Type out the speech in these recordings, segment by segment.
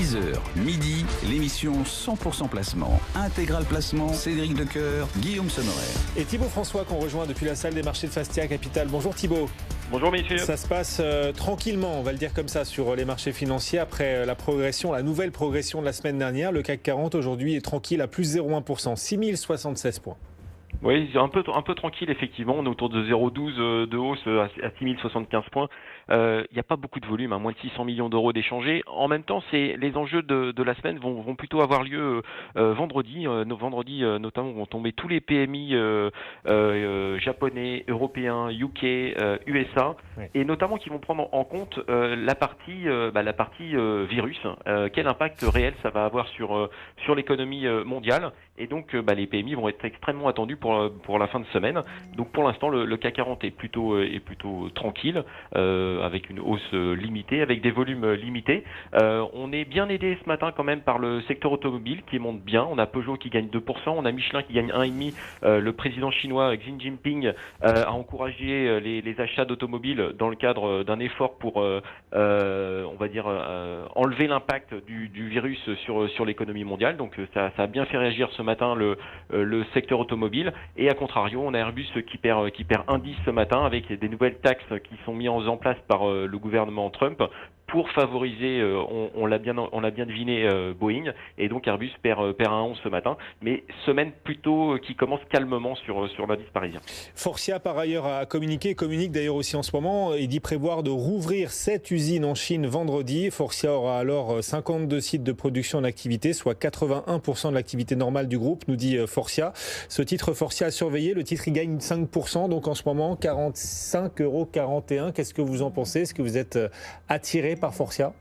10h, midi, l'émission 100% placement. Intégral placement, Cédric Decoeur, Guillaume Sommerer. Et Thibaut François qu'on rejoint depuis la salle des marchés de Fastia Capital. Bonjour Thibaut. Bonjour messieurs. Ça se passe tranquillement, on va le dire comme ça, sur les marchés financiers après la nouvelle progression de la semaine dernière. Le CAC 40 aujourd'hui est tranquille à plus 0,1%, 6076 points. Oui, un peu tranquille effectivement, on est autour de 0,12 de hausse à 6075 points. Il n'y a pas beaucoup de volume, moins de 600 millions d'euros d'échangés. En même temps, les enjeux de la semaine vont plutôt avoir lieu vendredi. Vendredi notamment vont tomber tous les PMI japonais, européens, UK, USA, Ouais. et notamment qui vont prendre en compte la partie virus. Quel impact réel ça va avoir sur l'économie mondiale. Et donc les PMI vont être extrêmement attendus pour la fin de semaine. Donc pour l'instant le CAC 40 est plutôt tranquille, avec une hausse limitée, avec des volumes limités. On est bien aidé ce matin quand même par le secteur automobile qui monte bien. On a Peugeot qui gagne 2%, on a Michelin qui gagne 1,5%. Le président chinois Xi Jinping a encouragé les achats d'automobiles dans le cadre d'un effort pour enlever l'impact du virus sur l'économie mondiale. Donc ça a bien fait réagir ce matin le secteur automobile. Et à contrario, on a Airbus qui perd 1,10 ce matin avec des nouvelles taxes qui sont mises en place par le gouvernement Trump pour favoriser, on l'a bien deviné, Boeing. Et donc Airbus perd 1,11 ce matin. Mais semaine plutôt qui commence calmement sur l'indice parisien. Forcia par ailleurs a communiqué, communique d'ailleurs aussi en ce moment, et dit prévoir de rouvrir 7 usines en Chine vendredi. Forcia aura alors 52 sites de production en activité, soit 81% de l'activité normale du groupe, nous dit Forcia. Ce titre Forcia a surveillé, le titre il gagne 5%, donc en ce moment 45,41 €. Qu'est-ce que vous en pensez? Est-ce que vous êtes attiré par Forcia?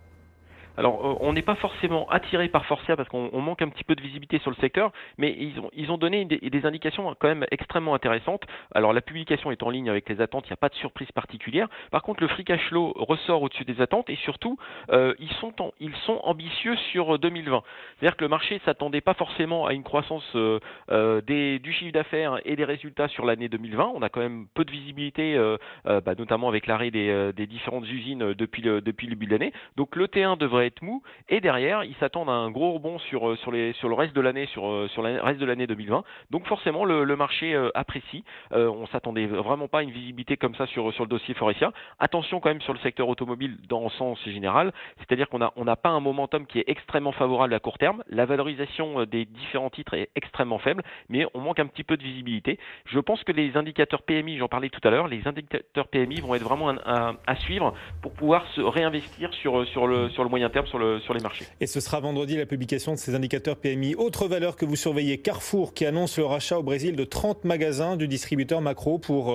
Alors, on n'est pas forcément attiré par Forcia parce qu'on manque un petit peu de visibilité sur le secteur, mais ils ont donné des indications quand même extrêmement intéressantes. Alors, la publication est en ligne avec les attentes, il n'y a pas de surprise particulière. Par contre, le free cash flow ressort au-dessus des attentes et surtout, ils sont ambitieux sur 2020. C'est-à-dire que le marché ne s'attendait pas forcément à une croissance du chiffre d'affaires et des résultats sur l'année 2020. On a quand même peu de visibilité, notamment avec l'arrêt des différentes usines depuis le début de l'année. Donc, le T1 devrait être mou, et derrière ils s'attendent à un gros rebond sur le reste de l'année, sur le reste de l'année 2020. Donc forcément le marché apprécie. On s'attendait vraiment pas à une visibilité comme ça sur le dossier Faurecia. Attention quand même sur le secteur automobile dans le sens général, c'est-à-dire qu'on n'a pas un momentum qui est extrêmement favorable à court terme. La valorisation des différents titres est extrêmement faible, mais on manque un petit peu de visibilité. Je pense que les indicateurs PMI, j'en parlais tout à l'heure, les indicateurs PMI vont être vraiment à suivre pour pouvoir se réinvestir sur le moyen terme sur les marchés. Et ce sera vendredi la publication de ces indicateurs PMI. Autre valeur que vous surveillez, Carrefour qui annonce le rachat au Brésil de 30 magasins du distributeur Makro pour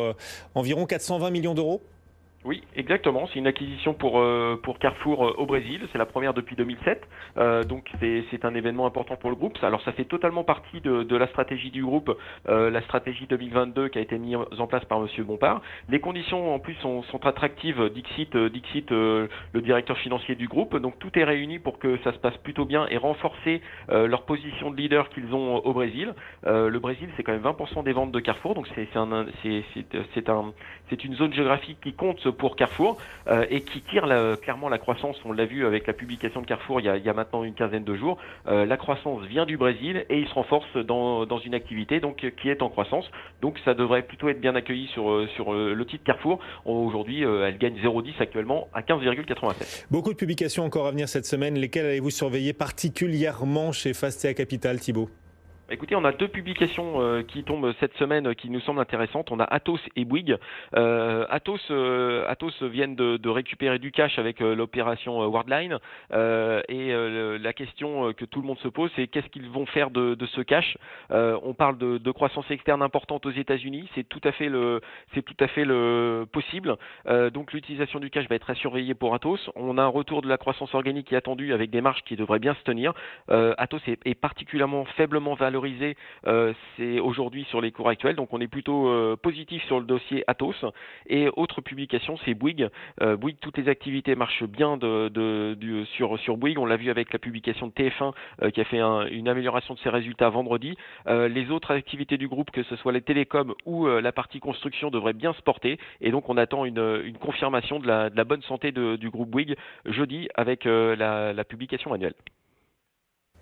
environ 420 millions d'euros. Oui, exactement. C'est une acquisition pour Carrefour au Brésil. C'est la première depuis 2007. Donc c'est un événement important pour le groupe. Alors ça fait totalement partie de la stratégie du groupe, la stratégie 2022 qui a été mise en place par Monsieur Bompard. Les conditions en plus sont attractives. Dixit, le directeur financier du groupe. Donc tout est réuni pour que ça se passe plutôt bien et renforcer leur position de leader qu'ils ont au Brésil. Le Brésil, c'est quand même 20% des ventes de Carrefour. Donc c'est une zone géographique qui compte pour Carrefour et qui tire clairement la croissance. On l'a vu avec la publication de Carrefour il y a maintenant une quinzaine de jours. La croissance vient du Brésil et il se renforce dans une activité qui est en croissance. Donc ça devrait plutôt être bien accueilli sur le titre Carrefour. Aujourd'hui, elle gagne 0,10 actuellement à 15,87. Beaucoup de publications encore à venir cette semaine. Lesquelles allez-vous surveiller particulièrement chez Fastia Capital, Thibaut? Écoutez, on a deux publications qui tombent cette semaine qui nous semblent intéressantes. On a Atos et Bouygues. Atos viennent de récupérer du cash avec l'opération Worldline. La question que tout le monde se pose, c'est qu'est-ce qu'ils vont faire de ce cash. On parle de croissance externe importante aux États-Unis. C'est tout à fait le possible. Donc l'utilisation du cash va être à surveiller pour Atos. On a un retour de la croissance organique qui est attendu avec des marges qui devraient bien se tenir. Atos est particulièrement faiblement valorisé. C'est aujourd'hui sur les cours actuels, donc on est plutôt positif sur le dossier Atos. Et autre publication, c'est Bouygues. Bouygues, toutes les activités marchent bien sur Bouygues. On l'a vu avec la publication de TF1 qui a fait une amélioration de ses résultats vendredi. Les autres activités du groupe, que ce soit les télécoms ou la partie construction, devraient bien se porter. Et donc on attend une confirmation de la bonne santé du groupe Bouygues jeudi avec la publication annuelle.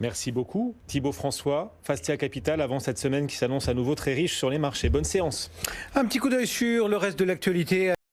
Merci beaucoup. Thibaut François, Fastia Capital, avant cette semaine qui s'annonce à nouveau très riche sur les marchés. Bonne séance. Un petit coup d'œil sur le reste de l'actualité.